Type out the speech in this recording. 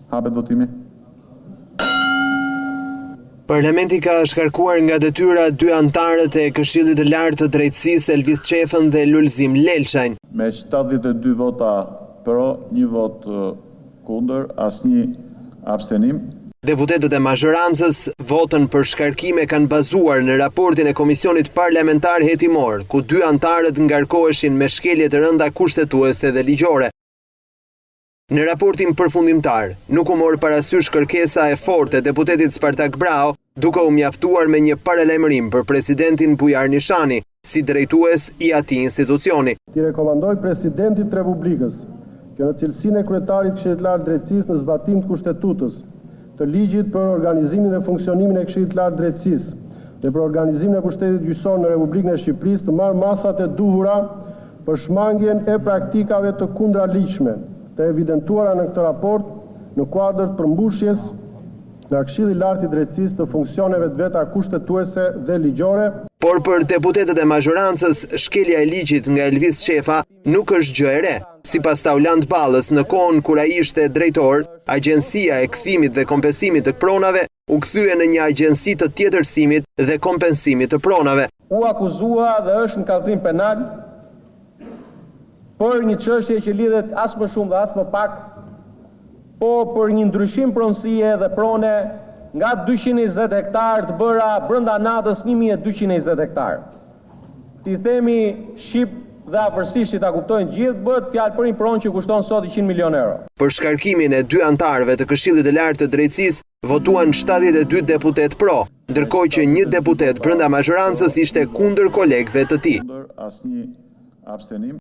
Hapet votimi. Parlamenti ka shkarkuar nga detyra 2 anëtarët e Këshillit të Lartë të Drejtësisë Elvis Çefën dhe Lulzim Lelçajn. Me 72 vota pro, 1 vot kundër, asnjë abstenim. Deputetët e mazhorancës votën për shkarkime kanë bazuar në raportin e Komisionit Parlamentar Hetimor, ku 2 anëtarët ngarkoheshin me shkelje të rënda kushtetuese dhe ligjore. Në raportin përfundimtar, nuk u mor parasysh kërkesa e fortë e deputetit Spartak Brao, duke u mjaftuar me një paralajmërim për presidentin Bujar Nishani, si drejtues i atij institucioni. Ti rekomandoj presidentit të Republikës që në cilësinë e kryetarit të Këshillit të Lartë të Drejtësisë në zbatim të kushtetutës, të ligjit për organizimin dhe funksionimin e Këshillit të Lartë të Drejtësisë dhe për organizimin e pushtetit gjyqësor në Republikën e Shqipërisë të marrë masat e duhura për shmangjen e praktikave të kundraligjshme të evidentuara në këtë raport në kuadër të përmbushjes nga Këshilli i Lartë i Drejtësisë të funksioneve të veta kushtetuese dhe ligjore. Por për deputetët e mazhorancës, shkelja e ligjit nga Elvis Çefa nuk është gjë e re. Sipas Taulant Ballës, në kohën kur ai ishte drejtor, Agjencia e Kthimit dhe Kompensimit të Pronave u kthye në një agjenci të tjetërsimit dhe kompensimit të pronave. U akuzua dhe është në kallëzim penal për një çështje që lidhet as më shumë dhe as më pak, po për një ndryshim pronësie dhe prone nga 220 hektar të bëra brenda natës 1220 hektar. Ti themi shqip dhe afërsisht që ta kuptojnë gjithë, bëhet fjalë për një pronë që kushton sot 100 milion euro. Për shkarkimin e 2 anëtarëve të Këshillit të Lartë të Drejtësisë votuan 72 deputet pro, ndërkohë që 1 deputet brenda mazhorancës ishte kundër kolegëve të tij. Asnjë abstenim.